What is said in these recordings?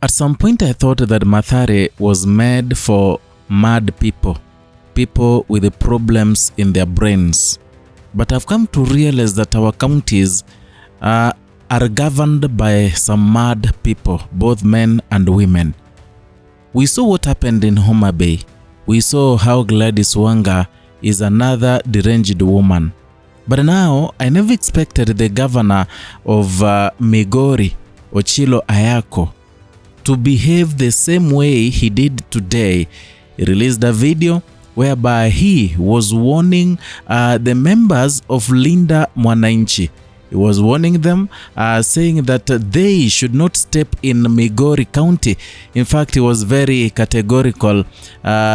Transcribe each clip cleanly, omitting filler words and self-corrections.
At some point I thought that Mathare was made for mad people, people with problems in their brains. But I've come to realize that our counties are governed by some mad people, both men and women. We saw what happened in Homa Bay. We saw how Gladys Wanga is another deranged woman. But now, I never expected the governor of Migori, Ochillo Ayako, to behave the same way he did today. He released a video whereby he was warning the members of Linda Mwananchi. He was warning them, saying that they should not step in Migori County. In fact, he was very categorical,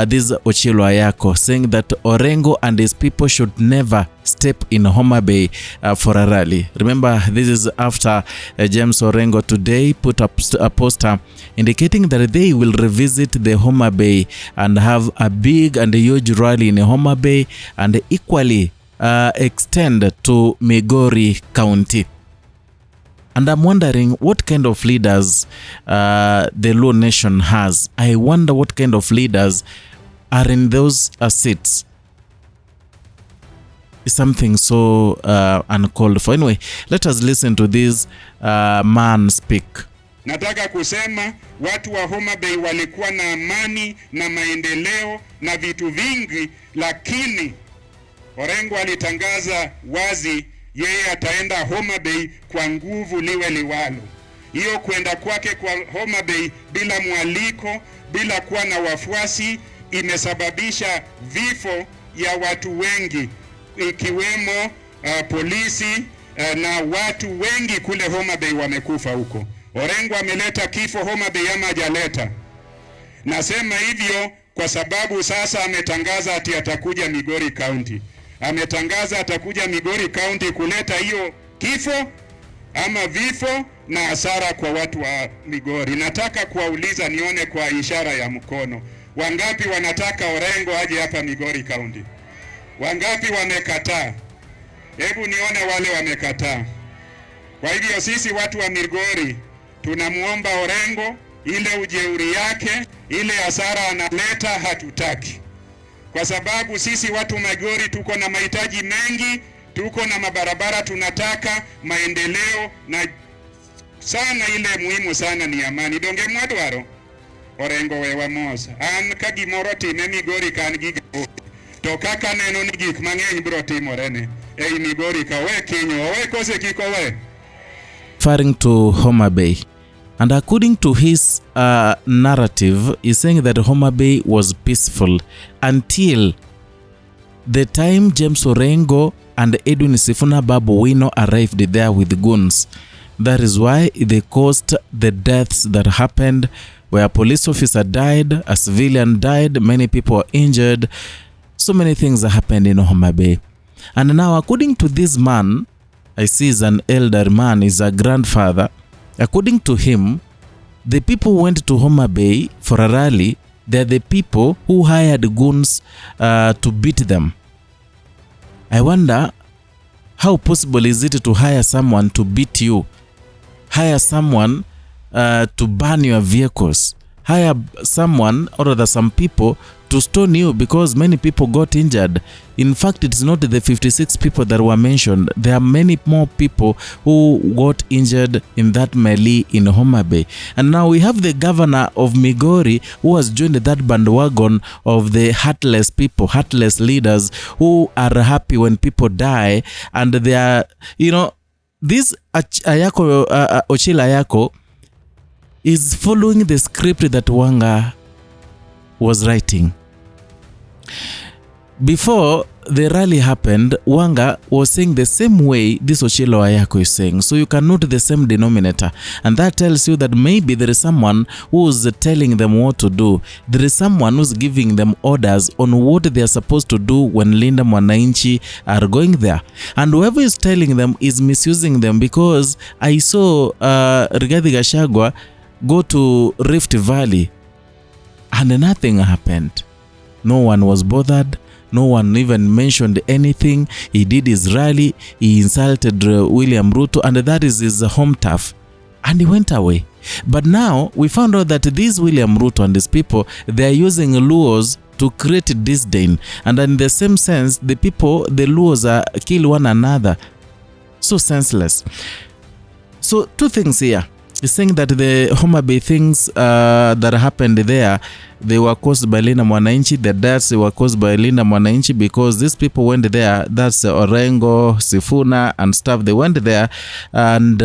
this Ochillo Ayako, saying that Orengo and his people should never step in Homa Bay for a rally. Remember, this is after James Orengo today put up a poster indicating that they will revisit the Homa Bay and have a big and a huge rally in Homa Bay and equally extend to Migori County. And I'm wondering what kind of leaders the Luo Nation has. I wonder what kind of leaders are in those seats. It's something so uncalled for. Anyway, let us listen to this man speak. Nataka kusema watu wa Homa Bay walikuwa na amani na maendeleo na vitu vingi, lakini Orengo alitangaza wazi yeye ataenda Homa Bay kwa nguvu liwe liwalo. Hiyo kwenda kwake kwa Homa Bay bila mwaliko, bila kuwa na wafuasi, imesababisha vifo ya watu wengi, ikiwemo polisi na watu wengi kule Homa Bay wamekufa huko. Orengo ameleta kifo Homa Bay ama hajaleta? Nasema hivyo kwa sababu sasa ametangaza ati atakuja Migori County. Ametangaza atakuja Migori County kuleta hiyo kifo ama vifo na hasara kwa watu wa Migori. Nataka kuwauliza nione kwa ishara ya mkono. Wangapi wanataka Orengo aje hapa Migori County? Wangapi wamekataa? Hebu nione wale wamekataa. Kwa hivyo sisi watu wa Migori tunamuomba Orengo, ile ujeuri yake, ile hasara analeta hatutaki. Kwa sababu sisi watu Migori tuko na mahitaji mengi, tuko na mabarabara, tunataka maendeleo, na sana ile muhimu sana ni amani. Donge mwadwaro Orengo wewa mosa an kagimoro time Migori kan giga to kaka neno ni gik mang'eny biro timorene ei Migori ka we kinyo we kose kiko we. Referring to Homa Bay. And according to his narrative, he's saying that Homa Bay was peaceful until the time James Orengo and Edwin Sifuna Babu Wino arrived there with guns. That is why they caused the deaths that happened, where a police officer died, a civilian died, many people were injured. So many things that happened in Homa Bay. And now, according to this man, I see he's an elder man, he's a grandfather. According to him, the people who went to Homa Bay for a rally, they're the people who hired goons to beat them. I wonder, how possible is it to hire someone to beat you? Hire someone to burn your vehicles? Hire someone, or rather some people, to stone you because many people got injured. In fact, it's not the 56 people that were mentioned. There are many more people who got injured in that melee in Homa Bay. And now we have the governor of Migori who has joined that bandwagon of the heartless people, heartless leaders who are happy when people die. And they are, you know, this Ayako, Ochillo Ayako is following the script that Wanga was writing. Before the rally happened, Wanga was saying the same way this Ochillo Ayako is saying. So you can note the same denominator. And that tells you that maybe there is someone who's telling them what to do. There is someone who's giving them orders on what they are supposed to do when Linda Mwananchi are going there. And whoever is telling them is misusing them, because I saw Rigathi Gachagua go to Rift Valley and nothing happened. No one was bothered. No one even mentioned anything. He did his rally. He insulted William Ruto, and that is his home turf. And he went away. But now we found out that this William Ruto and his people, they are using Luos to create disdain. And in the same sense, the Luos kill one another. So senseless. So two things here. He's saying that the Homa Bay things that happened there, they were caused by Linda Mwananchi. The deaths were caused by Linda Mwananchi because these people went there. That's Orengo, Sifuna and stuff. They went there and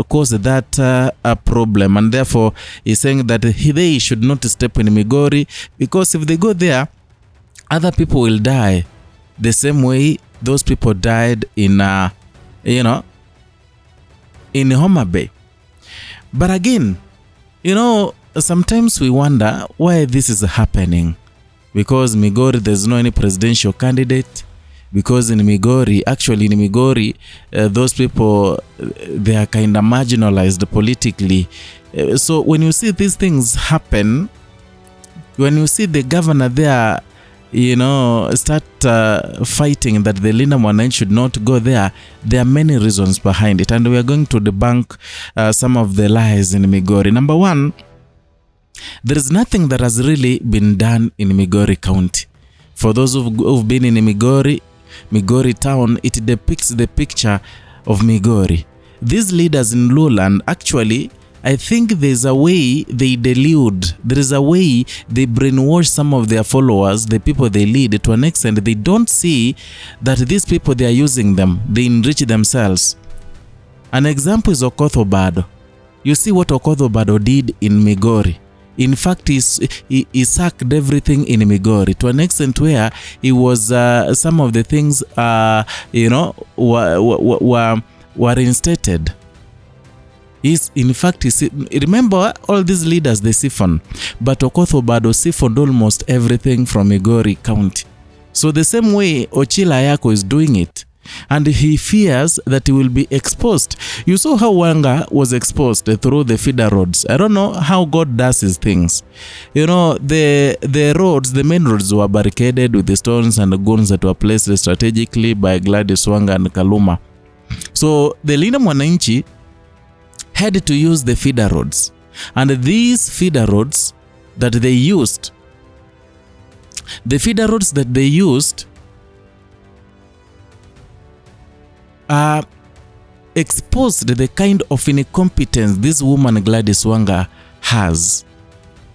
caused that problem. And therefore, he's saying that they should not step in Migori, because if they go there, other people will die the same way those people died in, in Homa Bay. But again, sometimes we wonder why this is happening. Because Migori, there's no any presidential candidate. Because in Migori, those people, they are kind of marginalized politically. So when you see these things happen, when you see the governor there, start fighting that the Linda Mwananchi should not go there, there are many reasons behind it. And we are going to debunk some of the lies in Migori. Number one, there is nothing that has really been done in Migori County. For those who've been in Migori town, it depicts the picture of Migori. These leaders in lowland, actually, I think there's a way they delude. There is a way they brainwash some of their followers, the people they lead, to an extent they don't see that these people, they are using them. They enrich themselves. An example is Okoth Obado. You see what Okoth Obado did in Migori. In fact, he sacked everything in Migori to an extent where he was some of the things were reinstated. In fact, remember all these leaders, they siphon, but Okoth Obado siphoned almost everything from Migori County. So the same way Ochillo Ayako is doing it, and he fears that he will be exposed. You saw how Wanga was exposed through the feeder roads. I don't know how God does his things. The roads, the main roads were barricaded with the stones and the guns that were placed strategically by Gladys Wanga and Kaluma. So the Linda Mwananchi had to use the feeder roads, and these feeder roads that they used, exposed the kind of incompetence this woman Gladys Wanga has.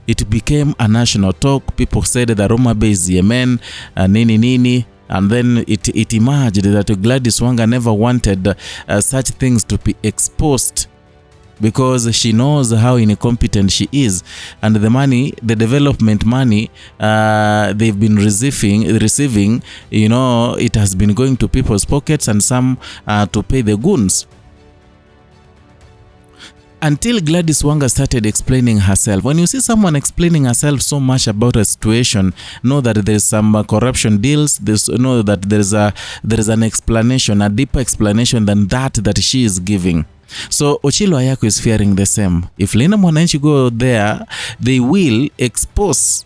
It became a national talk. People said that Homa Bay is Yemen, nini. And then it emerged that Gladys Wanga never wanted such things to be exposed, because she knows how incompetent she is, and the money, the development money they've been receiving, it has been going to people's pockets, and some to pay the goons. Until Gladys Wanga started explaining herself. When you see someone explaining herself so much about a situation, know that there's some corruption deals. Know that there is an explanation, a deeper explanation than that she is giving. So Ochillo Ayako is fearing the same. If Linda Mwananchi go there, they will expose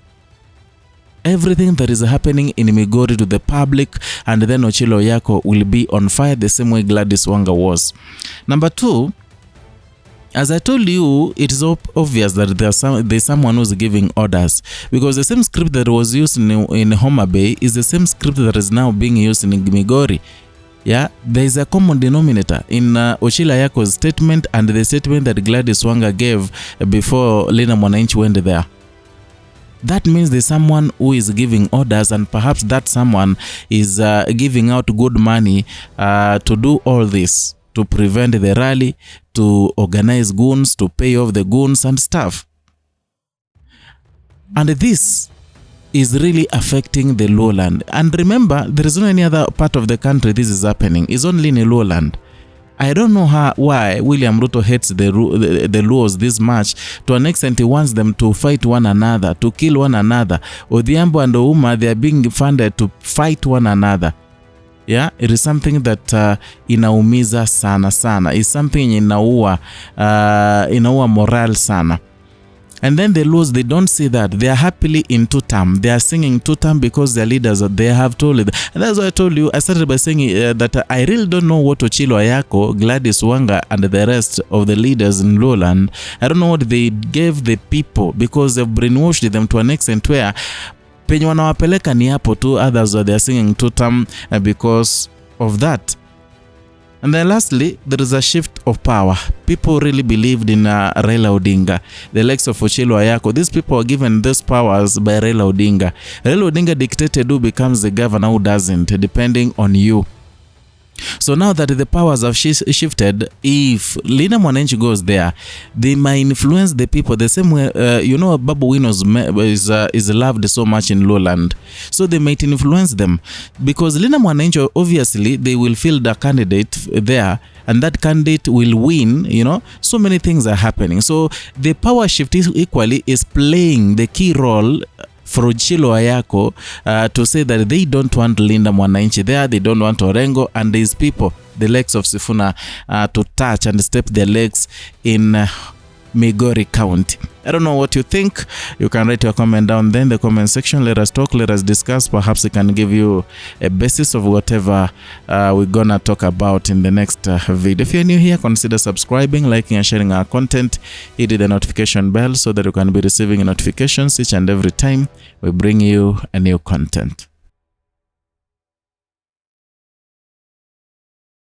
everything that is happening in Migori to the public, and then Ochillo Ayako will be on fire the same way Gladys Wanga was. Number two, as I told you, it is obvious that there's someone who's giving orders, because the same script that was used in Homa Bay is the same script that is now being used in Migori. Yeah, there is a common denominator in Ochillo Ayako's statement and the statement that Gladys Wanga gave before Linda Mwananchi went there. That means there's someone who is giving orders, and perhaps that someone is giving out good money to do all this, to prevent the rally, to organize goons, to pay off the goons and stuff. And this is really affecting the lowland. And remember, there is no any other part of the country this is happening. It's only in the lowland. I don't know why William Ruto hates the Luos this much. To an extent, he wants them to fight one another, to kill one another. Odhiambo and Ouma, they are being funded to fight one another. Yeah, it is something that inaumiza sana. It's something inaua moral sana. And then the Luos, they don't see that. They are happily in two-term. They are singing two-term because their leaders, they have told it. And that's why I told you, I started by saying that I really don't know what Ochillo, Ayako, Gladys Wanga, and the rest of the leaders in Lowland, I don't know what they gave the people, because they've brainwashed them to an extent where penye wanawapeleka ni hapo tu. Others, they are singing two-term because of that. And then lastly, there is a shift of power. People really believed in Raila Odinga, the likes of Ochillo, Ayako. These people were given these powers by Raila Odinga. Raila Odinga dictated who becomes the governor, who doesn't, depending on you. So now that the powers have shifted, if Linda Mwananchi goes there, they might influence the people the same way. Babu Wino is loved so much in Lowland, so they might influence them, because Linda Mwananchi, obviously they will field a candidate there, and that candidate will win. So many things are happening. So the power shift equally is playing the key role for Ochillo, Ayako to say that they don't want Linda Mwananchi there, they don't want Orengo and these people, the legs of Sifuna, to touch and step their legs in Migori County. I don't know what you think. You can write your comment down there in the comment section. Let us talk, let us discuss. Perhaps we can give you a basis of whatever we're gonna talk about in the next video. If you're new here, consider subscribing, liking and sharing our content. Hit the notification bell so that you can be receiving notifications each and every time we bring you a new content.